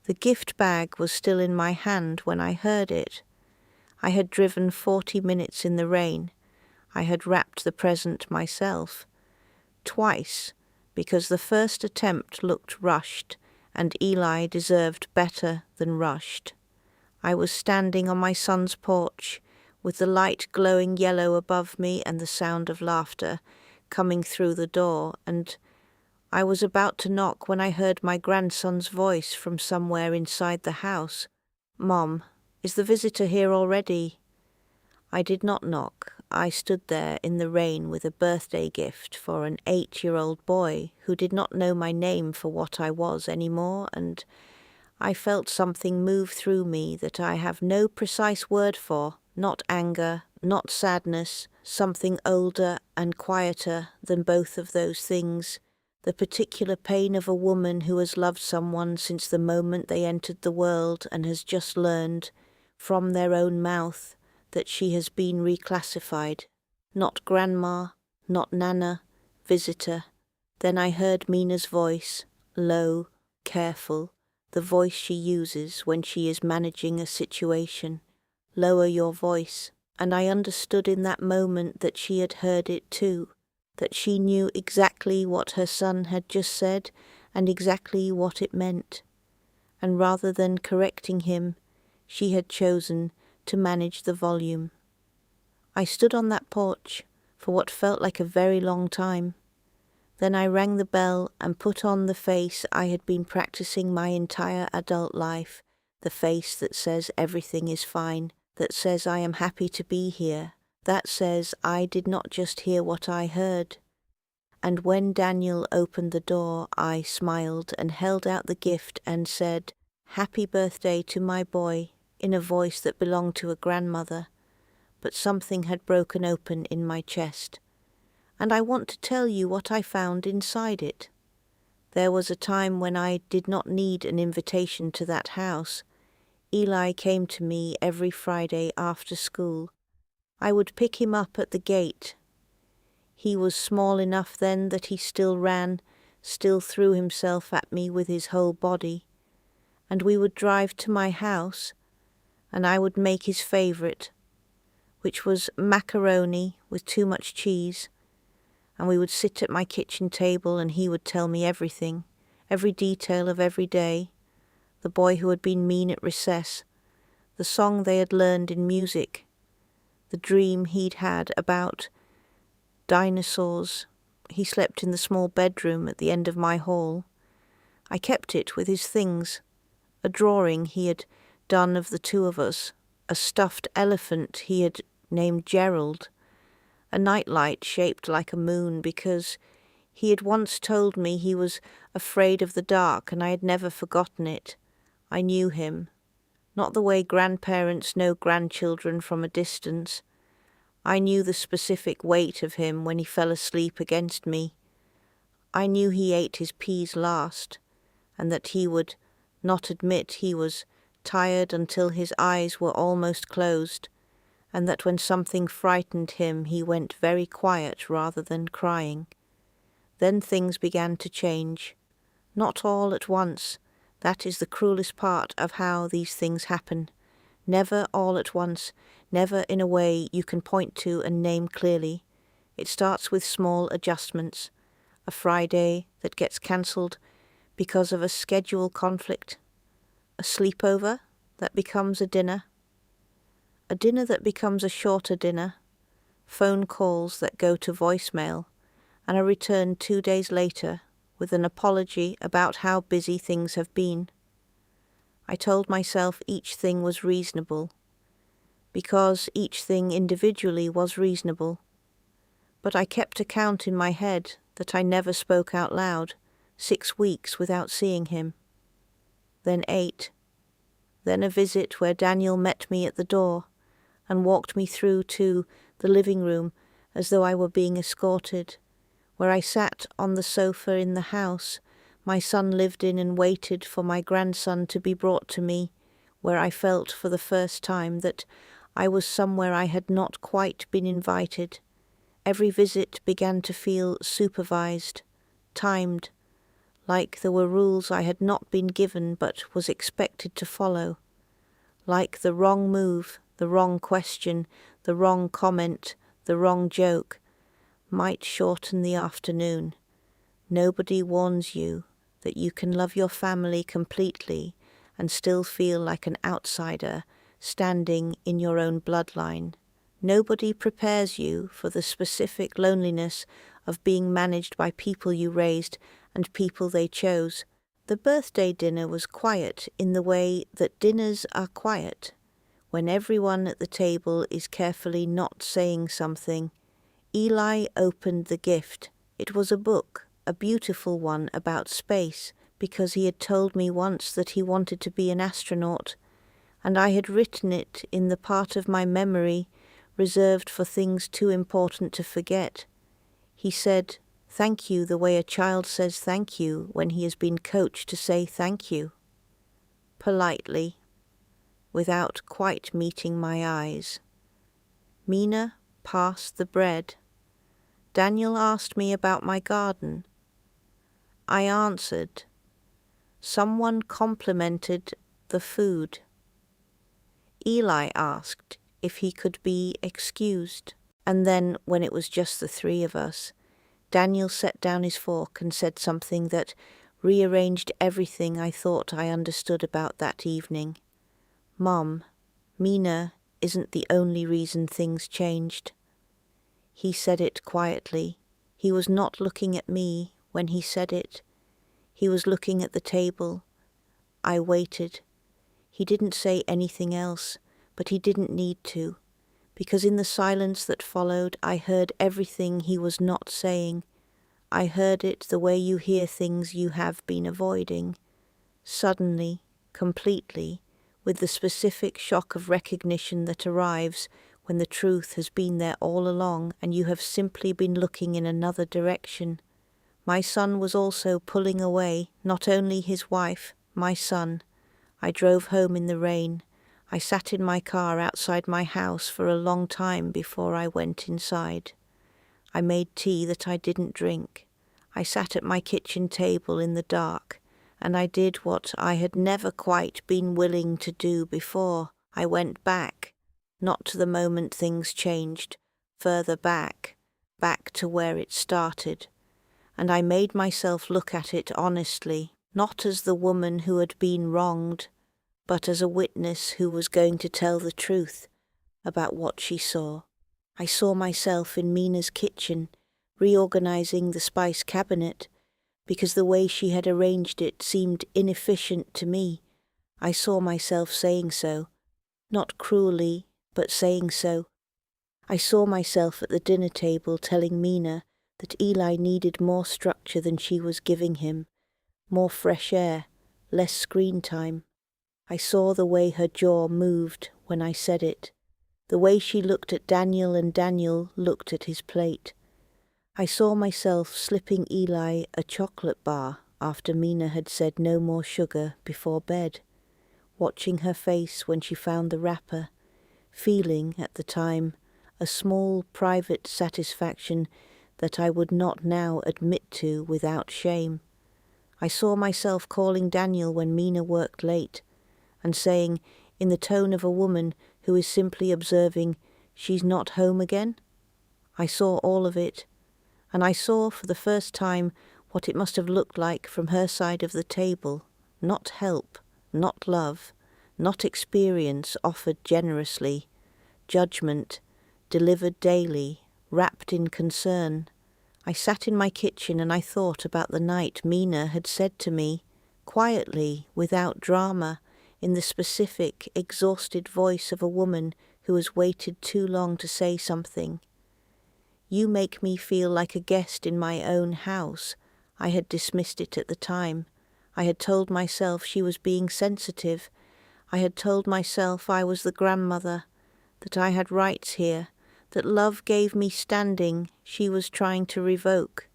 The gift bag was still in my hand when I heard it. I had driven 40 minutes in the rain. I had wrapped the present myself. Twice, because the first attempt looked rushed, and Eli deserved better than rushed. I was standing on my son's porch, with the light glowing yellow above me and the sound of laughter coming through the door, and I was about to knock when I heard my grandson's voice from somewhere inside the house. "Mom, is the visitor here already?" I did not knock. I stood there in the rain with a birthday gift for an 8-year-old boy who did not know my name for what I was anymore, and I felt something move through me that I have no precise word for, not anger, not sadness, something older and quieter than both of those things, the particular pain of a woman who has loved someone since the moment they entered the world and has just learned, from their own mouth, that she has been reclassified. Not grandma, not nana, visitor. Then I heard Mina's voice, low, careful, the voice she uses when she is managing a situation. Lower your voice. And I understood in that moment that she had heard it too, that she knew exactly what her son had just said and exactly what it meant. And rather than correcting him, she had chosen to manage the volume. I stood on that porch for what felt like a very long time. Then I rang the bell and put on the face I had been practicing my entire adult life, the face that says everything is fine, that says I am happy to be here, that says I did not just hear what I heard. And when Daniel opened the door, I smiled and held out the gift and said, "Happy birthday to my boy," in a voice that belonged to a grandmother, but something had broken open in my chest. And I want to tell you what I found inside it. There was a time when I did not need an invitation to that house. Eli came to me every Friday after school. I would pick him up at the gate. He was small enough then that he still ran, still threw himself at me with his whole body. And we would drive to my house, and I would make his favourite, which was macaroni with too much cheese, and we would sit at my kitchen table and he would tell me everything, every detail of every day, the boy who had been mean at recess, the song they had learned in music, the dream he'd had about dinosaurs. He slept in the small bedroom at the end of my hall. I kept it with his things, a drawing he had done of the two of us, a stuffed elephant he had named Gerald, a nightlight shaped like a moon because he had once told me he was afraid of the dark and I had never forgotten it. I knew him, not the way grandparents know grandchildren from a distance. I knew the specific weight of him when he fell asleep against me. I knew he ate his peas last, and that he would not admit he was tired until his eyes were almost closed, and that when something frightened him he went very quiet rather than crying. Then things began to change. Not all at once. That is the cruelest part of how these things happen. Never all at once, never in a way you can point to and name clearly. It starts with small adjustments. A Friday that gets cancelled because of a schedule conflict. A sleepover that becomes a dinner that becomes a shorter dinner, phone calls that go to voicemail, and a return 2 days later with an apology about how busy things have been. I told myself each thing was reasonable, because each thing individually was reasonable, but I kept account in my head that I never spoke out loud, 6 weeks without seeing him. Then 8. Then a visit where Daniel met me at the door and walked me through to the living room as though I were being escorted, where I sat on the sofa in the house my son lived in and waited for my grandson to be brought to me, where I felt for the first time that I was somewhere I had not quite been invited. Every visit began to feel supervised, timed, like there were rules I had not been given but was expected to follow, like the wrong move, the wrong question, the wrong comment, the wrong joke might shorten the afternoon. Nobody warns you that you can love your family completely and still feel like an outsider standing in your own bloodline. Nobody prepares you for the specific loneliness of being managed by people you raised and people they chose. The birthday dinner was quiet in the way that dinners are quiet, when everyone at the table is carefully not saying something. Eli opened the gift. It was a book, a beautiful one about space, because he had told me once that he wanted to be an astronaut, and I had written it in the part of my memory reserved for things too important to forget. He said, "Thank you," the way a child says thank you when he has been coached to say thank you. Politely, without quite meeting my eyes. Mina passed the bread. Daniel asked me about my garden. I answered. Someone complimented the food. Eli asked if he could be excused. And then, when it was just the three of us, Daniel set down his fork and said something that rearranged everything I thought I understood about that evening. Mom, Mina isn't the only reason things changed. He said it quietly. He was not looking at me when he said it. He was looking at the table. I waited. He didn't say anything else, but he didn't need to, because in the silence that followed I heard everything he was not saying. I heard it the way you hear things you have been avoiding. Suddenly, completely, with the specific shock of recognition that arrives when the truth has been there all along and you have simply been looking in another direction. My son was also pulling away, not only his wife, my son. I drove home in the rain. I sat in my car outside my house for a long time before I went inside. I made tea that I didn't drink. I sat at my kitchen table in the dark, and I did what I had never quite been willing to do before. I went back, not to the moment things changed, further back to where it started. And I made myself look at it honestly, not as the woman who had been wronged, but as a witness who was going to tell the truth about what she saw. I saw myself in Mina's kitchen, reorganizing the spice cabinet, because the way she had arranged it seemed inefficient to me. I saw myself saying so, not cruelly, but saying so. I saw myself at the dinner table telling Mina that Eli needed more structure than she was giving him, more fresh air, less screen time. I saw the way her jaw moved when I said it, the way she looked at Daniel and Daniel looked at his plate. I saw myself slipping Eli a chocolate bar after Mina had said no more sugar before bed, watching her face when she found the wrapper, feeling, at the time, a small private satisfaction that I would not now admit to without shame. I saw myself calling Daniel when Mina worked late, and saying, in the tone of a woman who is simply observing, "She's not home again?" I saw all of it, and I saw for the first time what it must have looked like from her side of the table. Not help, not love, not experience offered generously, judgment delivered daily, wrapped in concern. I sat in my kitchen and I thought about the night Mina had said to me, quietly, without drama, in the specific, exhausted voice of a woman who has waited too long to say something. "You make me feel like a guest in my own house." I had dismissed it at the time. I had told myself she was being sensitive. I had told myself I was the grandmother, that I had rights here, that love gave me standing she was trying to revoke.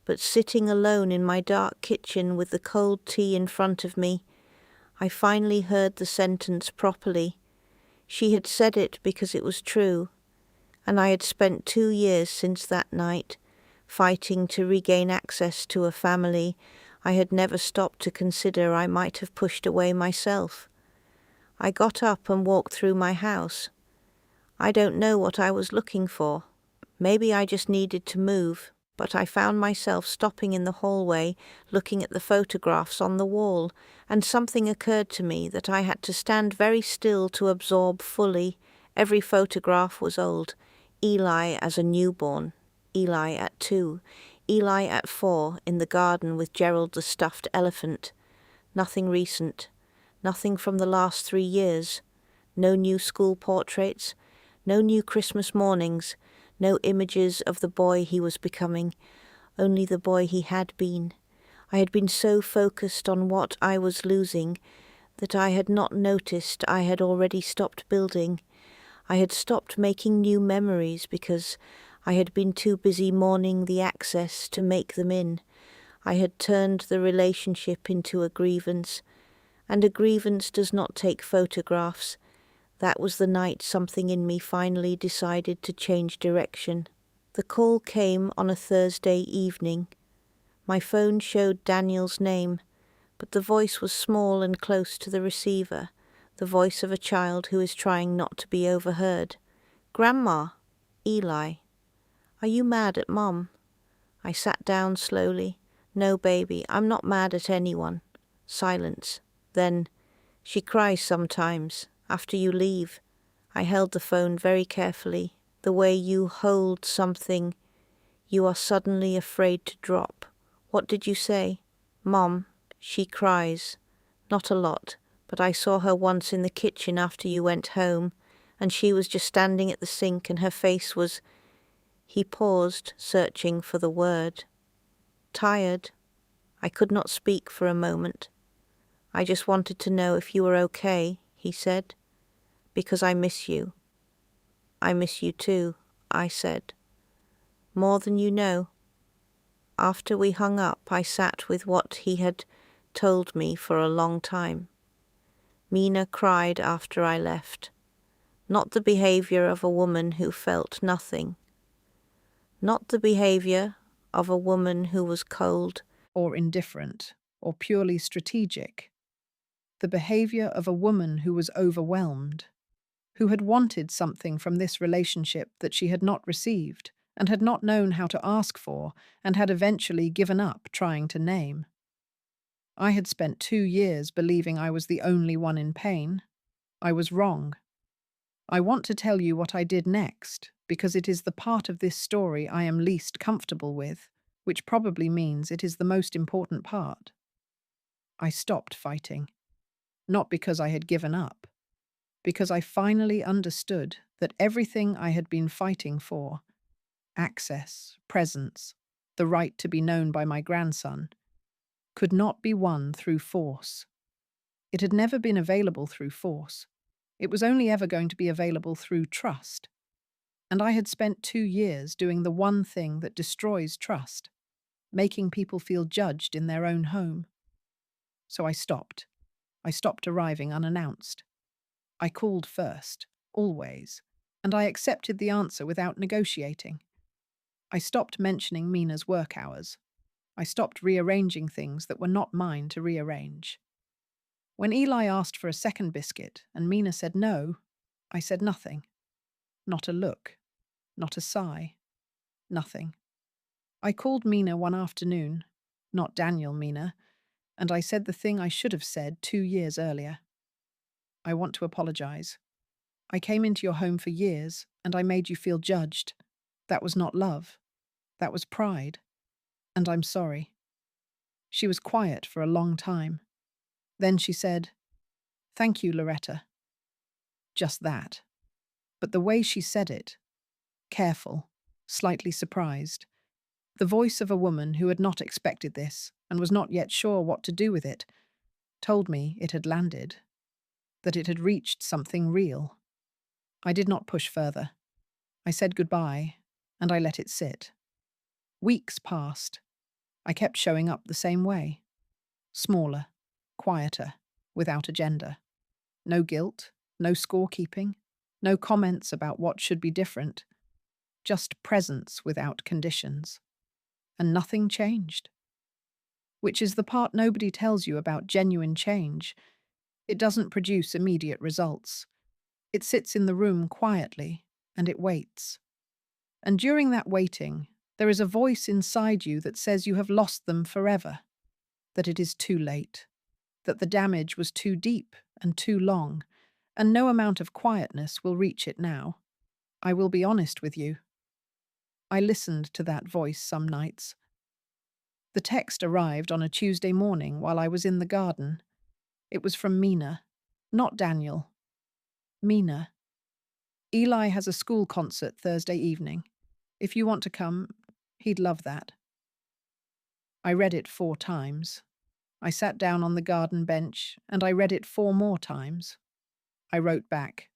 But sitting alone in my dark kitchen with the cold tea in front of me, I finally heard the sentence properly. She had said it because it was true, and I had spent 2 years since that night fighting to regain access to a family I had never stopped to consider I might have pushed away myself. I got up and walked through my house. I don't know what I was looking for. Maybe I just needed to move, but I found myself stopping in the hallway, looking at the photographs on the wall, and something occurred to me that I had to stand very still to absorb fully. Every photograph was old. Eli as a newborn, Eli at 2, Eli at 4 in the garden with Gerald the stuffed elephant. Nothing recent, nothing from the last 3 years. No new school portraits, no new Christmas mornings, no images of the boy he was becoming, only the boy he had been. I had been so focused on what I was losing that I had not noticed I had already stopped building. I had stopped making new memories because I had been too busy mourning the access to make them in. I had turned the relationship into a grievance, and a grievance does not take photographs. That was the night something in me finally decided to change direction. The call came on a Thursday evening. My phone showed Daniel's name, but the voice was small and close to the receiver, the voice of a child who is trying not to be overheard. "Grandma." "Eli." "Are you mad at Mom?" I sat down slowly. "No, baby, I'm not mad at anyone." Silence. Then, "She cries sometimes, after you leave." I held the phone very carefully, the way you hold something you are suddenly afraid to drop. "What did you say?" "Mom, she cries. Not a lot, but I saw her once in the kitchen after you went home, and she was just standing at the sink and her face was—" He paused, searching for the word. "Tired." I could not speak for a moment. "I just wanted to know if you were okay," he said. "Because I miss you." "I miss you too," I said. "More than you know." After we hung up, I sat with what he had told me for a long time. Mina cried after I left. Not the behavior of a woman who felt nothing. Not the behavior of a woman who was cold or indifferent, or purely strategic. The behavior of a woman who was overwhelmed, who had wanted something from this relationship that she had not received and had not known how to ask for and had eventually given up trying to name. I had spent 2 years believing I was the only one in pain. I was wrong. I want to tell you what I did next, because it is the part of this story I am least comfortable with, which probably means it is the most important part. I stopped fighting. Not because I had given up, because I finally understood that everything I had been fighting for, access, presence, the right to be known by my grandson, could not be won through force. It had never been available through force. It was only ever going to be available through trust. And I had spent 2 years doing the one thing that destroys trust, making people feel judged in their own home. So I stopped. I stopped arriving unannounced. I called first, always, and I accepted the answer without negotiating. I stopped mentioning Mina's work hours. I stopped rearranging things that were not mine to rearrange. When Eli asked for a second biscuit and Mina said no, I said nothing. Not a look, not a sigh, nothing. I called Mina one afternoon, not Daniel Mina, and I said the thing I should have said 2 years earlier. I want to apologize. I came into your home for years, and I made you feel judged. That was not love. That was pride. And I'm sorry. She was quiet for a long time. Then she said, "Thank you, Loretta." Just that. But the way she said it, careful, slightly surprised, the voice of a woman who had not expected this and was not yet sure what to do with it, told me it had landed, that it had reached something real. I did not push further. I said goodbye, and I let it sit. Weeks passed. I kept showing up the same way. Smaller, quieter, without agenda. No guilt, no scorekeeping, no comments about what should be different. Just presence without conditions. And nothing changed. which is the part nobody tells you about genuine change. It doesn't produce immediate results. It sits in the room quietly, and it waits. And during that waiting, there is a voice inside you that says you have lost them forever, that it is too late, that the damage was too deep and too long, and no amount of quietness will reach it now. I will be honest with you. I listened to that voice some nights. The text arrived on a Tuesday morning while I was in the garden. It was from Mina, not Daniel. Mina. Eli has a school concert Thursday evening. If you want to come, he'd love that. I read it 4 times. I sat down on the garden bench and I read it 4 more times. I wrote back,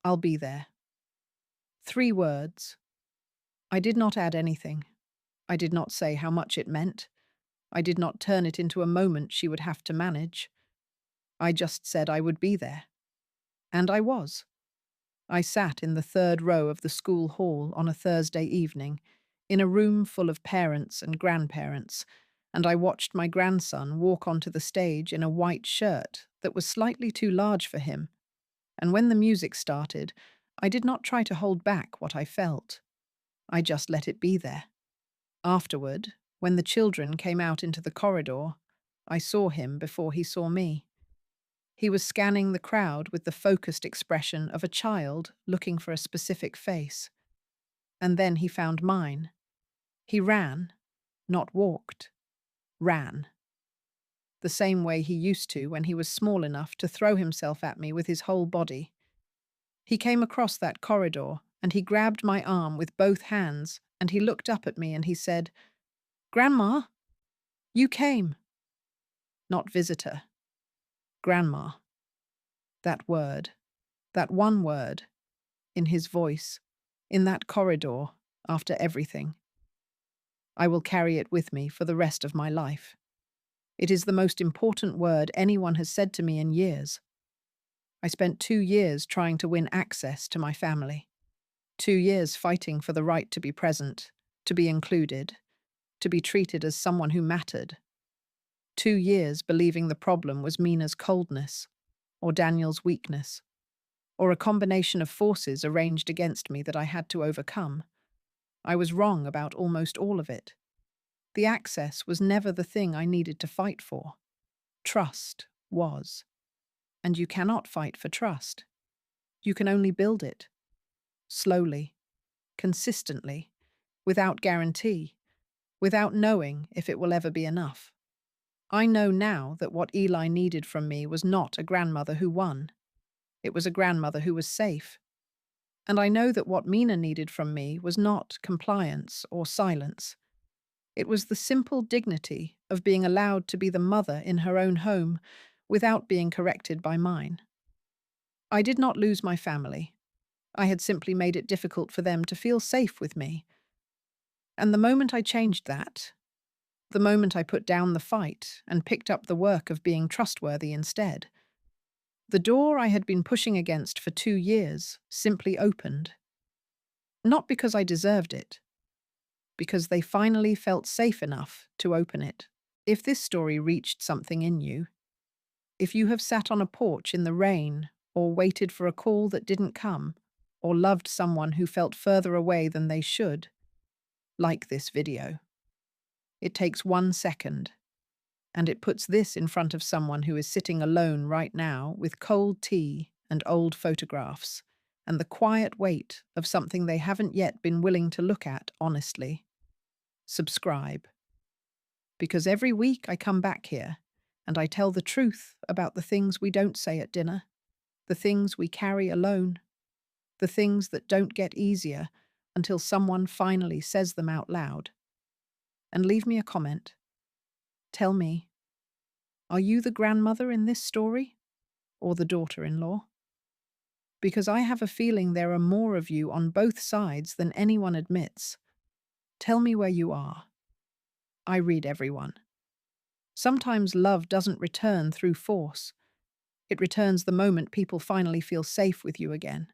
"I'll be there." 3 words. I did not add anything. I did not say how much it meant. I did not turn it into a moment she would have to manage. I just said I would be there. And I was. I sat in the 3rd row of the school hall on a Thursday evening, in a room full of parents and grandparents, and I watched my grandson walk onto the stage in a white shirt that was slightly too large for him. And when the music started, I did not try to hold back what I felt. I just let it be there. Afterward, when the children came out into the corridor, I saw him before he saw me. He was scanning the crowd with the focused expression of a child looking for a specific face. And then he found mine. He ran, not walked, ran. The same way he used to when he was small enough to throw himself at me with his whole body. He came across that corridor and he grabbed my arm with both hands and he looked up at me and he said, "Grandma, you came." Not visitor. Grandma. That word, that one word, in his voice, in that corridor, after everything. I will carry it with me for the rest of my life. It is the most important word anyone has said to me in years. I spent 2 years trying to win access to my family. 2 years fighting for the right to be present, to be included, to be treated as someone who mattered. 2 years believing the problem was Mina's coldness, or Daniel's weakness, or a combination of forces arranged against me that I had to overcome. I was wrong about almost all of it. The access was never the thing I needed to fight for. Trust was. And you cannot fight for trust. You can only build it. Slowly, consistently, without guarantee, without knowing if it will ever be enough. I know now that what Eli needed from me was not a grandmother who won. It was a grandmother who was safe. And I know that what Mina needed from me was not compliance or silence. It was the simple dignity of being allowed to be the mother in her own home without being corrected by mine. I did not lose my family. I had simply made it difficult for them to feel safe with me. And the moment I changed that, the moment I put down the fight and picked up the work of being trustworthy instead, the door I had been pushing against for 2 years simply opened. Not because I deserved it, because they finally felt safe enough to open it. If this story reached something in you, if you have sat on a porch in the rain, or waited for a call that didn't come, or loved someone who felt further away than they should, like this video. It takes 1 second, and it puts this in front of someone who is sitting alone right now with cold tea and old photographs, and the quiet weight of something they haven't yet been willing to look at honestly. Subscribe. Because every week I come back here, and I tell the truth about the things we don't say at dinner, the things we carry alone, the things that don't get easier until someone finally says them out loud. And leave me a comment. Tell me, are you the grandmother in this story, or the daughter-in-law? Because I have a feeling there are more of you on both sides than anyone admits. Tell me where you are. I read everyone. Sometimes love doesn't return through force. It returns the moment people finally feel safe with you again.